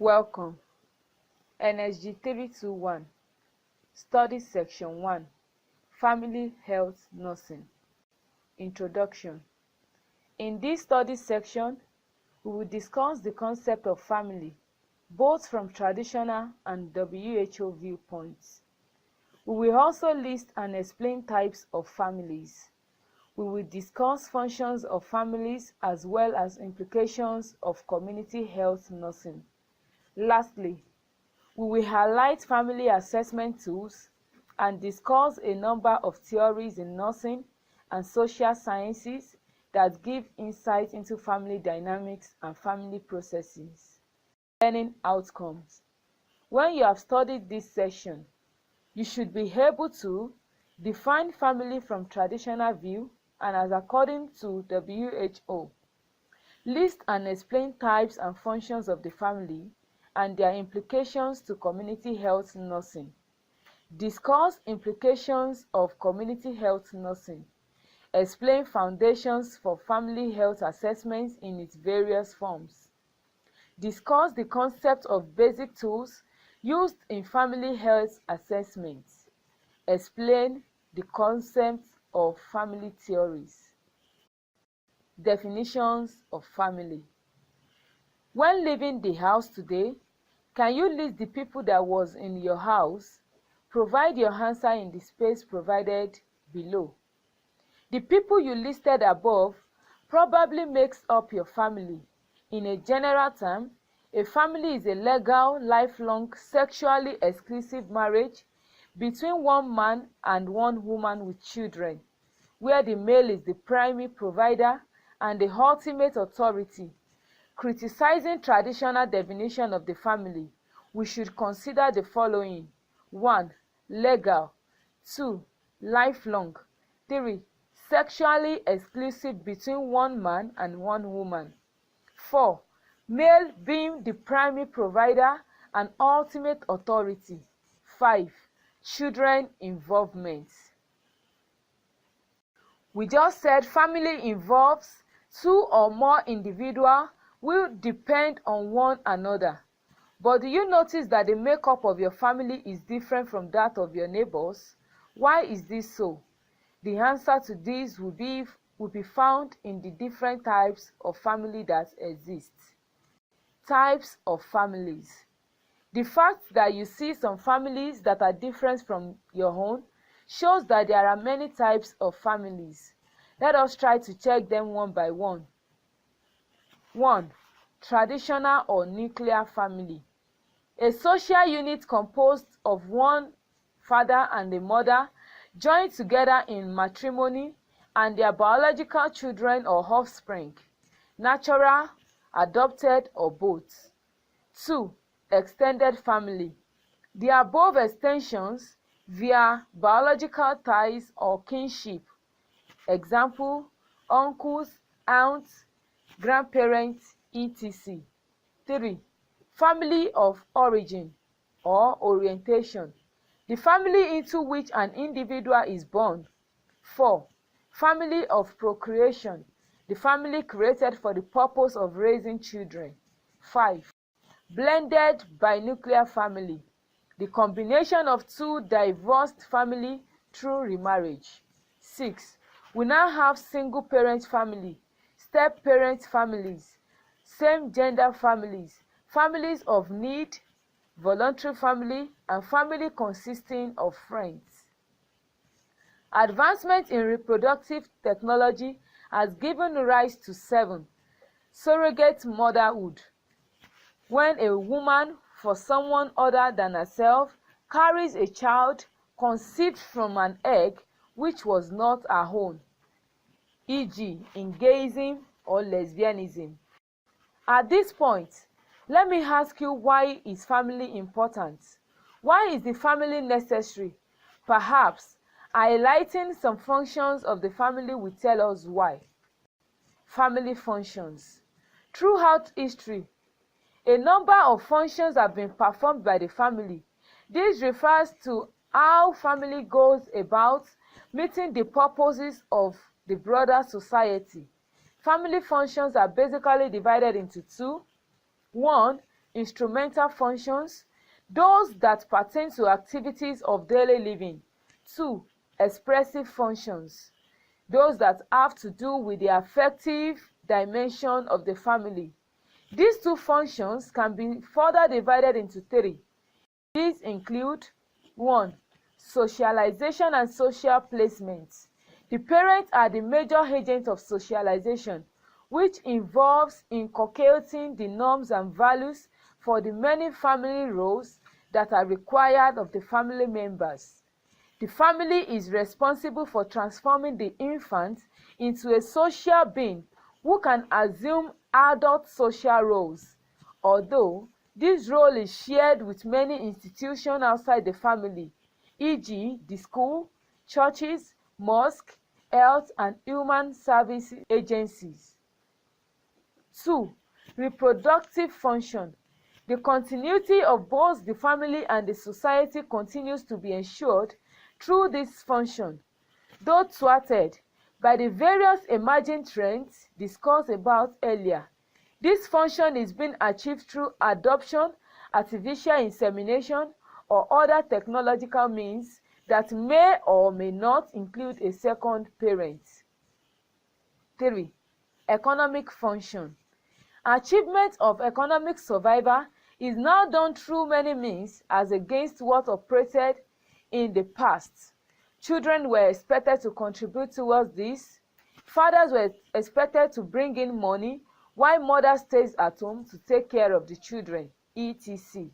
Welcome. NSG 321. Study Section 1. Family Health Nursing. Introduction. In this study section, we will discuss the concept of family, both from traditional and WHO viewpoints. We will also list and explain types of families. We will discuss functions of families as well as implications of community health nursing. Lastly, we will highlight family assessment tools and discuss a number of theories in nursing and social sciences that give insight into family dynamics and family processes. Learning outcomes. When you have studied this section, you should be able to define family from traditional view and as according to WHO. List and explain types and functions of the family and their implications to community health nursing. Discuss implications of community health nursing. Explain foundations for family health assessments in its various forms. Discuss the concept of basic tools used in family health assessments. Explain the concept of family theories. Definitions of family. When leaving the house today, can you list the people that was in your house? Provide your answer in the space provided below. The people you listed above probably makes up your family. In a general term, a family is a legal, lifelong, sexually exclusive marriage between one man and one woman with children, where the male is the primary provider and the ultimate authority. Criticizing traditional definition of the family, we should consider the following: 1. Legal. 2. Lifelong. 3. Sexually exclusive between one man and one woman. 4. Male being the primary provider and ultimate authority. 5. Children involvement. We just said family involves two or more individuals will depend on one another. But do you notice that the makeup of your family is different from that of your neighbors? Why is this so? The answer to this will be found in the different types of family that exist. Types of families. The fact that you see some families that are different from your own shows that there are many types of families. Let us try to check them one by one. 1. Traditional or nuclear family. A social unit composed of one father and a mother joined together in matrimony and their biological children or offspring, natural, adopted, or both. 2. Extended family. The above extensions via biological ties or kinship. Example: uncles, aunts, grandparents, etc. 3. Family of origin or orientation. The family into which an individual is born. 4. Family of procreation. The family created for the purpose of raising children. 5. Blended binuclear family. The combination of two divorced families through remarriage. 6. We now have single parent family, step parent families, same gender families, families of need, voluntary family, and family consisting of friends. Advancement in reproductive technology has given rise to 7. Surrogate motherhood. When a woman, for someone other than herself, carries a child conceived from an egg which was not her own, e.g., in gayism or lesbianism. At this point, let me ask you, why is family important? Why is the family necessary? Perhaps highlighting some functions of the family will tell us why. Family functions. Throughout history, a number of functions have been performed by the family. This refers to how family goes about meeting the purposes of the broader society. Family functions are basically divided into 2. 1. instrumental functions, those that pertain to activities of daily living. 2. Expressive functions, those that have to do with the affective dimension of the family. These two functions can be further divided into 3. These include 1. Socialization and social placement. The parents are the major agent of socialization, which involves inculcating the norms and values for the many family roles that are required of the family members. The family is responsible for transforming the infant into a social being who can assume adult social roles, although this role is shared with many institutions outside the family, e.g., the school, churches, mosques, health and human service agencies. 2. Reproductive function. The continuity of both the family and the society continues to be ensured through this function, though thwarted by the various emerging trends discussed about earlier. This function is being achieved through adoption, artificial insemination, or other technological means that may or may not include a second parent. 3. Economic function. Achievement of economic survival is now done through many means as against what operated in the past. Children were expected to contribute towards this. Fathers were expected to bring in money, while mother stays at home to take care of the children, etc.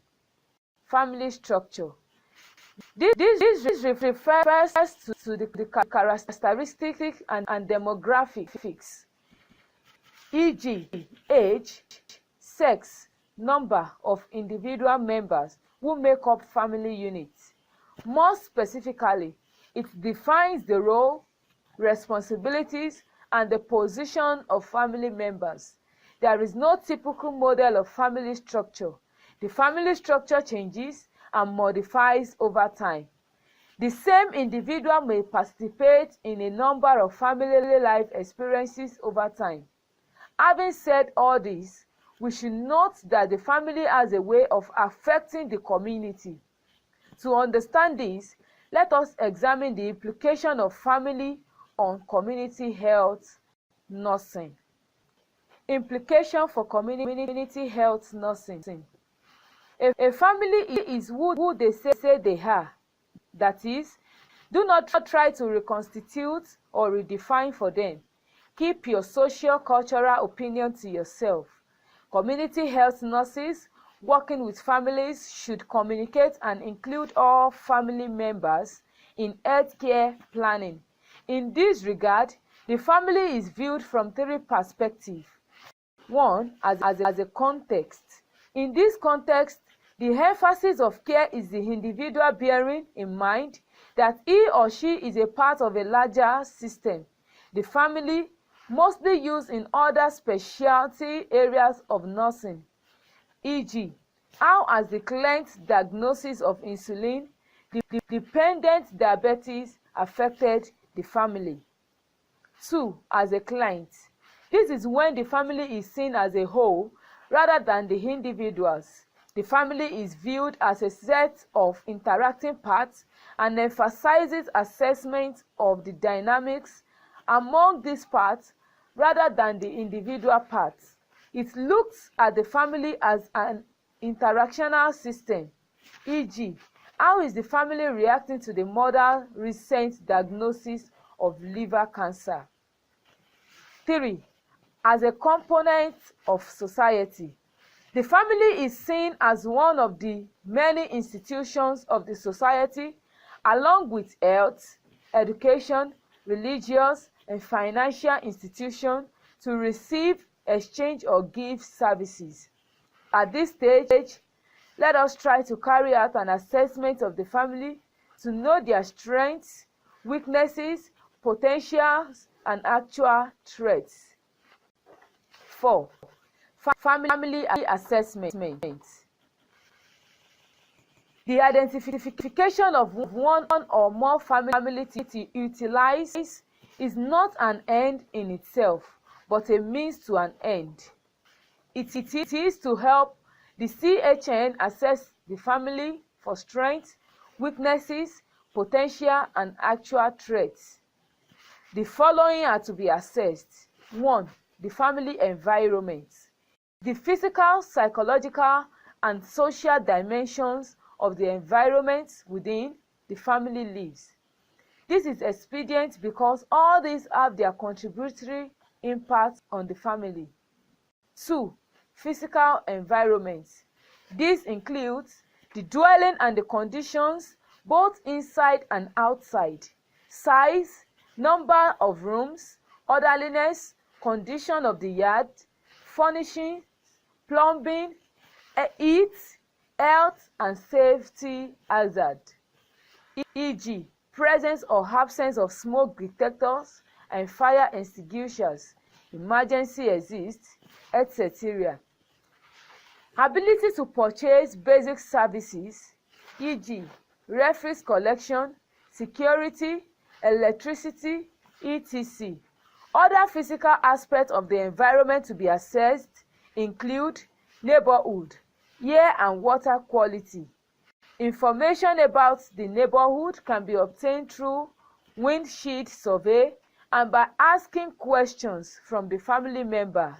Family structure. This refers to the characteristics and demographics, e.g., age, sex, number of individual members who make up family units. More specifically, it defines the role, responsibilities, and the position of family members. There is no typical model of family structure. The family structure changes and modifies over time. The same individual may participate in a number of family life experiences over time. Having said all this, we should note that the family has a way of affecting the community. To understand this, let us examine the implication of family on community health nursing. Implication for community health nursing. A family is who they say they are. That is, do not try to reconstitute or redefine for them. Keep your socio-cultural opinion to yourself. Community health nurses working with families should communicate and include all family members in healthcare planning. In this regard, the family is viewed from 3 perspectives. 1. As a context. In this context, the emphasis of care is the individual bearing in mind that he or she is a part of a larger system. The family, mostly used in other specialty areas of nursing, e.g., how has the client's diagnosis of insulin-dependent diabetes affected the family? 2. As a client. This is when the family is seen as a whole rather than the individuals. The family is viewed as a set of interacting parts and emphasizes assessment of the dynamics among these parts rather than the individual parts. It looks at the family as an interactional system, e.g., how is the family reacting to the mother's recent diagnosis of liver cancer? 3. As a component of society. The family is seen as one of the many institutions of the society, along with health, education, religious, and financial institutions, to receive, exchange, or give services. At this stage, let us try to carry out an assessment of the family to know their strengths, weaknesses, potentials, and actual threats. 4. Family assessment. The identification of one or more family to utilize is not an end in itself, but a means to an end. It is to help The CHN assesses the family for strengths, weaknesses, potential, and actual traits. The following are to be assessed. 1. The family environment. The physical, psychological, and social dimensions of the environment within the family lives. This is expedient because all these have their contributory impact on the family. 2. Physical environment. This includes the dwelling and the conditions both inside and outside, size, number of rooms, orderliness, condition of the yard, furnishing, plumbing, heat, health, and safety hazard, e.g., presence or absence of smoke detectors and fire extinguishers, emergency exits, etc. Ability to purchase basic services, e.g., refuse collection, security, electricity, etc. Other physical aspects of the environment to be assessed include neighborhood, air and water quality. Information about the neighborhood can be obtained through windshield survey and by asking questions from the family members.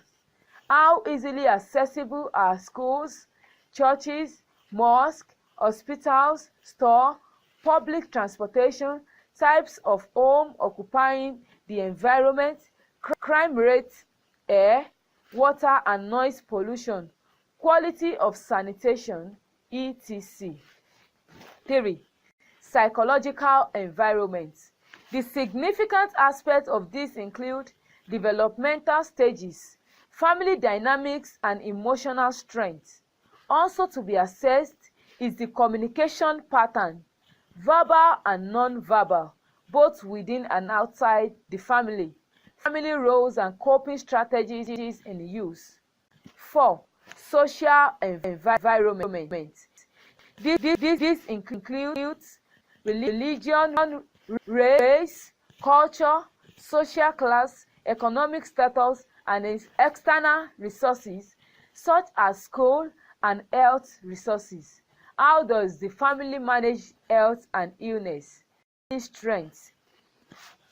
How easily accessible are schools, churches, mosques, hospitals, stores, public transportation, types of home occupying the environment, crime rate, air, water and noise pollution, quality of sanitation, etc. 3. Psychological environment. The significant aspects of this include developmental stages, family dynamics, and emotional strength. Also to be assessed is the communication pattern, verbal and non-verbal, both within and outside the family roles and coping strategies in use. 4. Social environment. This includes religion, race, culture, social class, economic status, and external resources such as school and health resources. How does the family manage health and illness? Strengths.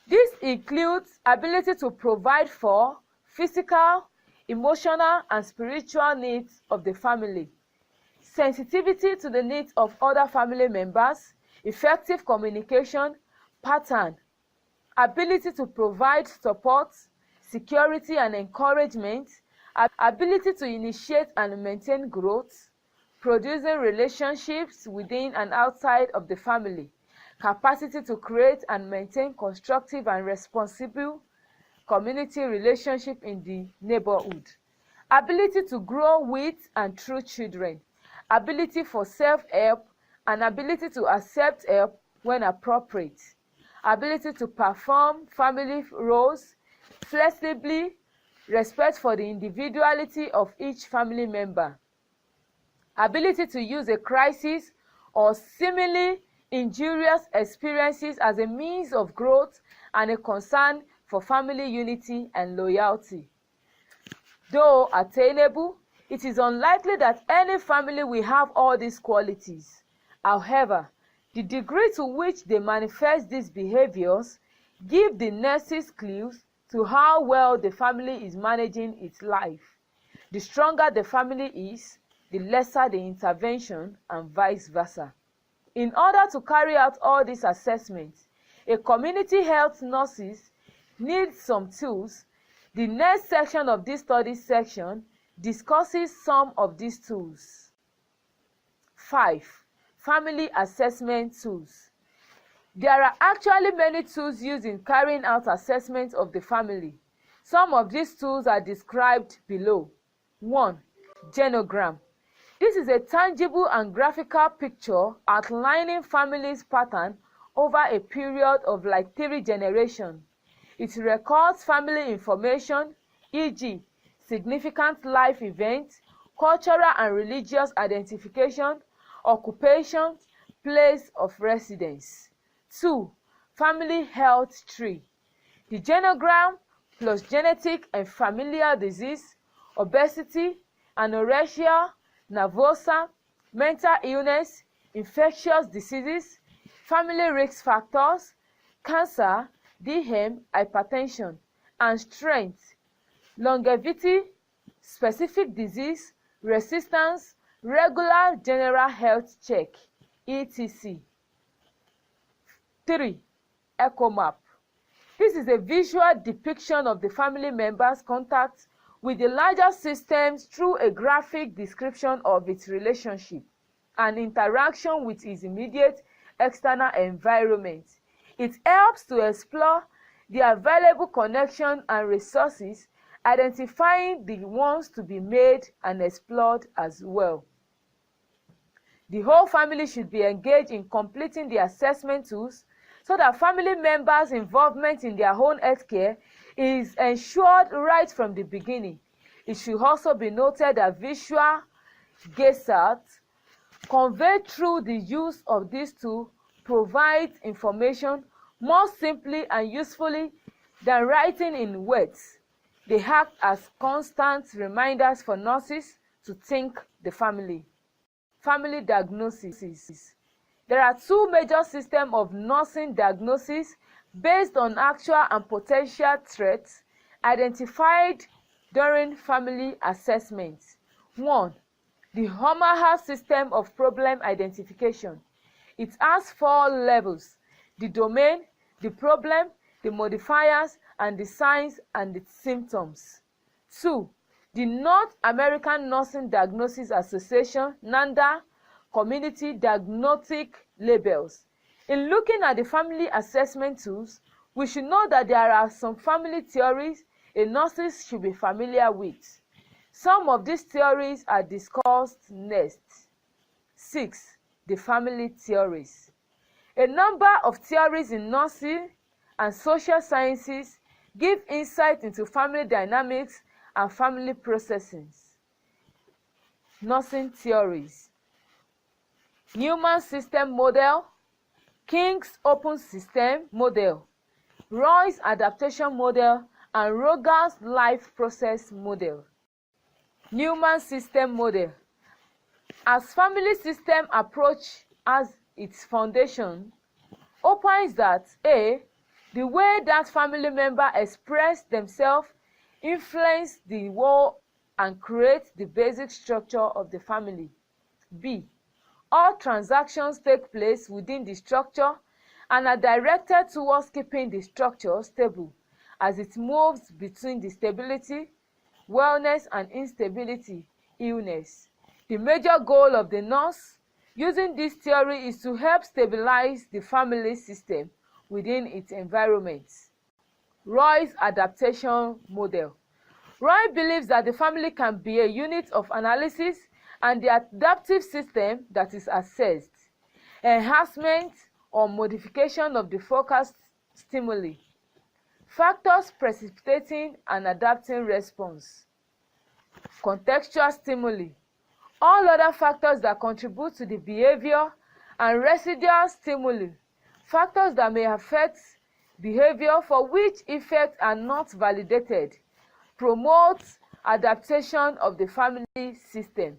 This includes ability to provide for physical, emotional, and spiritual needs of the family, sensitivity to the needs of other family members, effective communication pattern, ability to provide support, security and encouragement, ability to initiate and maintain growth, producing relationships within and outside of the family, capacity to create and maintain constructive and responsible community relationship in the neighborhood, ability to grow with and through children, ability for self-help and ability to accept help when appropriate, ability to perform family roles flexibly, respect for the individuality of each family member, ability to use a crisis or similarly injurious experiences as a means of growth and a concern for family unity and loyalty. Though attainable, it is unlikely that any family will have all these qualities. However, the degree to which they manifest these behaviors give the necessary clues to how well the family is managing its life. The stronger the family is, the lesser the intervention, and vice versa. In order to carry out all these assessments, a community health nurse needs some tools. The next section of this study section discusses some of these tools. 5. Family assessment tools. There are actually many tools used in carrying out assessments of the family. Some of these tools are described below. 1. Genogram. This is a tangible and graphical picture outlining families' pattern over a period of like 3 generations. It records family information, e.g., significant life events, cultural and religious identification, occupation, place of residence. 2. Family health tree. The genogram plus genetic and familial disease, obesity, anorexia, nervosa, mental illness, infectious diseases, family risk factors, cancer, DM, hypertension, and strength, longevity, specific disease, resistance, regular general health check, etc. 3. Echo map. This is a visual depiction of the family member's contact with the larger systems through a graphic description of its relationship and interaction with its immediate external environment. It helps to explore the available connections and resources, identifying the ones to be made and explored as well. The whole family should be engaged in completing the assessment tools so that family members' involvement in their own healthcare is ensured right from the beginning. It should also be noted that visual gestures conveyed through the use of this tool provides information more simply and usefully than writing in words. They act as constant reminders for nurses to think the family. Family diagnosis. There are two major systems of nursing diagnosis based on actual and potential threats identified during family assessment. 1. The Omaha system of problem identification. It has 4 levels: the domain, the problem, the modifiers, and the signs and the symptoms. 2. The North American Nursing Diagnosis Association (NANDA) Community Diagnostic Labels. In looking at the family assessment tools, we should know that there are some family theories a nurse should be familiar with. Some of these theories are discussed next. 6. The family theories. A number of theories in nursing and social sciences give insight into family dynamics and family processes. Nursing theories: Newman System Model, King's Open System Model, Roy's Adaptation Model, and Roger's Life Process Model. Newman System Model. As family system approach as its foundation, opines that A. The way that family member express themselves influence the whole and create the basic structure of the family. B. All transactions take place within the structure and are directed towards keeping the structure stable as it moves between the stability, wellness, and instability, illness. The major goal of the nurse using this theory is to help stabilize the family system within its environment. Roy's Adaptation Model. Roy believes that the family can be a unit of analysis and the adaptive system that is assessed, enhancement or modification of the forecast stimuli, factors precipitating and adapting response, contextual stimuli, all other factors that contribute to the behavior, and residual stimuli, factors that may affect behavior for which effects are not validated, promotes adaptation of the family system.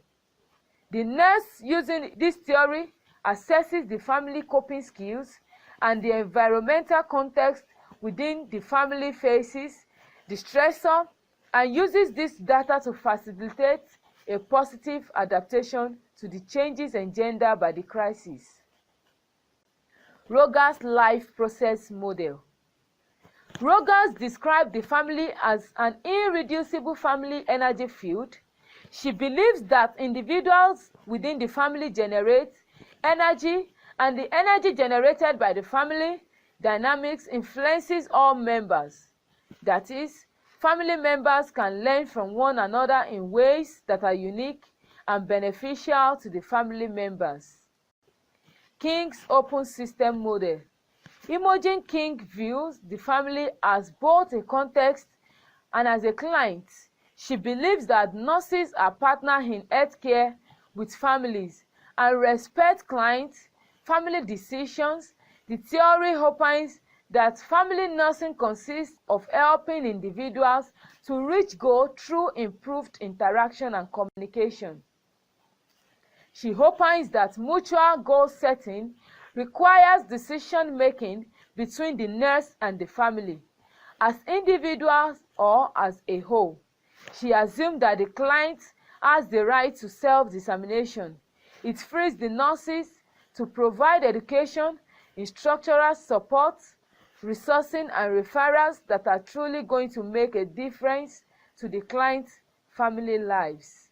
The nurse using this theory assesses the family coping skills and the environmental context within the family faces the stressor and uses this data to facilitate a positive adaptation to the changes engendered by the crisis. Roger's Life Process Model. Rogers described the family as an irreducible family energy field. She believes that individuals within the family generate energy, and the energy generated by the family dynamics influences all members. That is, family members can learn from one another in ways that are unique and beneficial to the family members. King's Open System Model. Imogen King views the family as both a context and as a client. She believes that nurses are partners in healthcare with families and respect clients' family decisions. The theory opines that family nursing consists of helping individuals to reach goals through improved interaction and communication. She opines that mutual goal setting requires decision-making between the nurse and the family, as individuals or as a whole. She assumed that the client has the right to self-determination. It frees the nurses to provide education, instructional support, resourcing, and referrals that are truly going to make a difference to the client's family lives.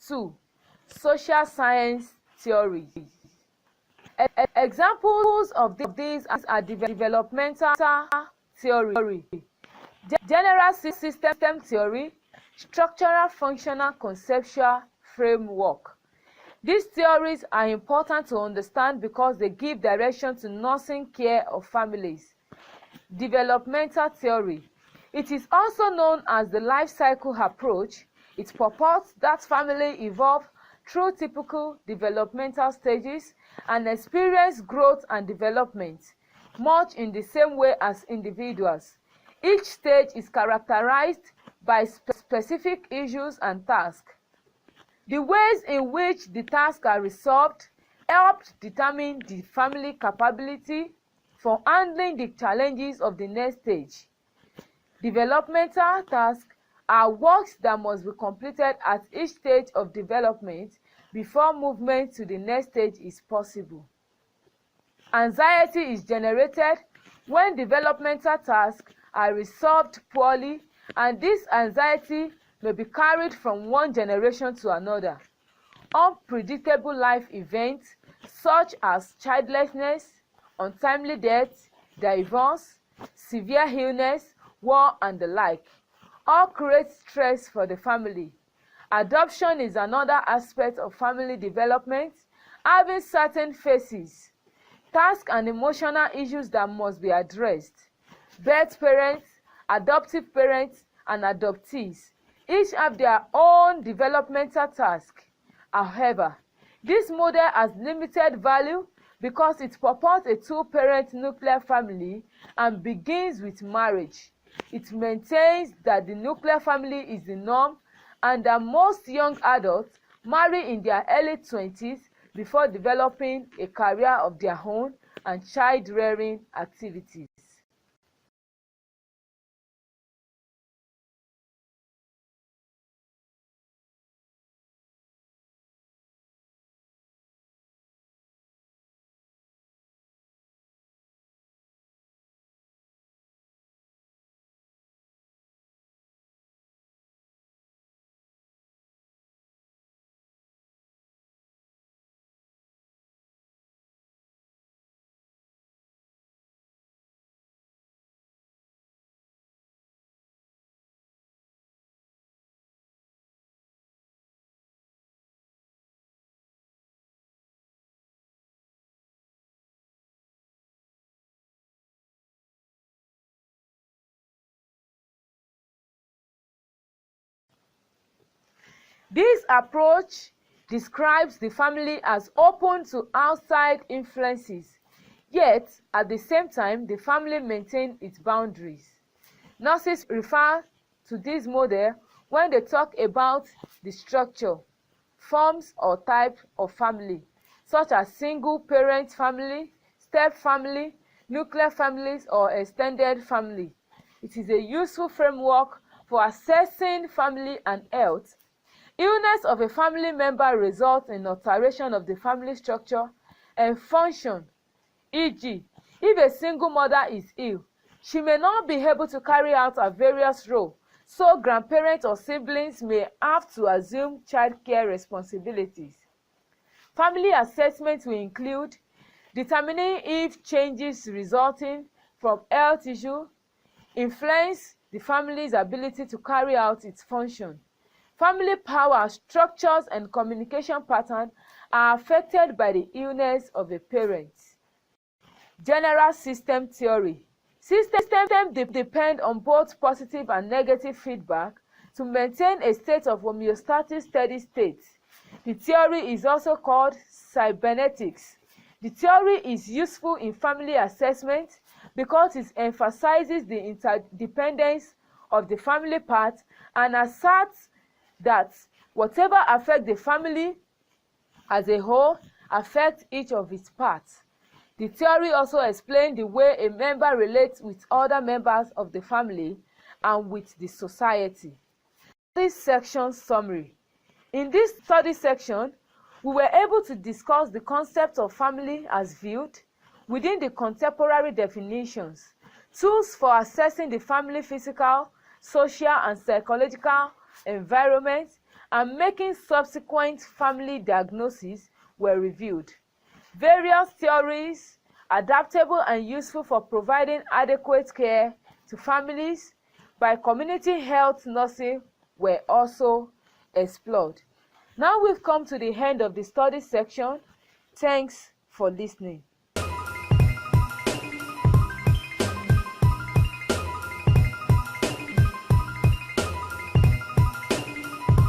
2. Social science theory. Examples of these are developmental theory, general system theory, structural functional conceptual framework. These theories are important to understand because they give direction to nursing care of families. Developmental theory. It is also known as the life cycle approach. It purports that families evolve through typical developmental stages and experience growth and development, much in the same way as individuals. Each stage is characterized by specific issues and tasks. The ways in which the tasks are resolved helped determine the family capability for handling the challenges of the next stage. Developmental tasks are works that must be completed at each stage of development before movement to the next stage is possible. Anxiety is generated when developmental tasks are resolved poorly, and this anxiety may be carried from one generation to another. Unpredictable life events such as childlessness, untimely death, divorce, severe illness, war, and the like all create stress for the family. Adoption is another aspect of family development, having certain phases, tasks, and emotional issues that must be addressed. Birth parents, adoptive parents, and adoptees each have their own developmental task. However, this model has limited value because it purports a two-parent nuclear family and begins with marriage. It maintains that the nuclear family is the norm and that most young adults marry in their early 20s before developing a career of their own and child-rearing activities. This approach describes the family as open to outside influences, yet at the same time the family maintains its boundaries. Nurses refer to this model when they talk about the structure, forms, or type of family, such as single-parent family, step-family, nuclear families, or extended family. It is a useful framework for assessing family and health. Illness of a family member results in alteration of the family structure and function. E.g., if a single mother is ill, she may not be able to carry out her various roles, so grandparents or siblings may have to assume childcare responsibilities. Family assessment will include determining if changes resulting from health issues influence the family's ability to carry out its function. Family power structures and communication patterns are affected by the illness of a parent. General system theory. Systems depend on both positive and negative feedback to maintain a state of homeostatic steady state. The theory is also called cybernetics. The theory is useful in family assessment because it emphasizes the interdependence of the family parts and asserts that Whatever affects the family as a whole affects each of its parts. The theory also explains the way a member relates with other members of the family and with the society. This section summary. In this study section, we were able to discuss the concept of family as viewed within the contemporary definitions, tools for assessing the family physical, social, and psychological environment, and making subsequent family diagnoses were reviewed. Various theories, adaptable and useful for providing adequate care to families by community health nursing, were also explored. Now we've come to the end of the study section. Thanks for listening.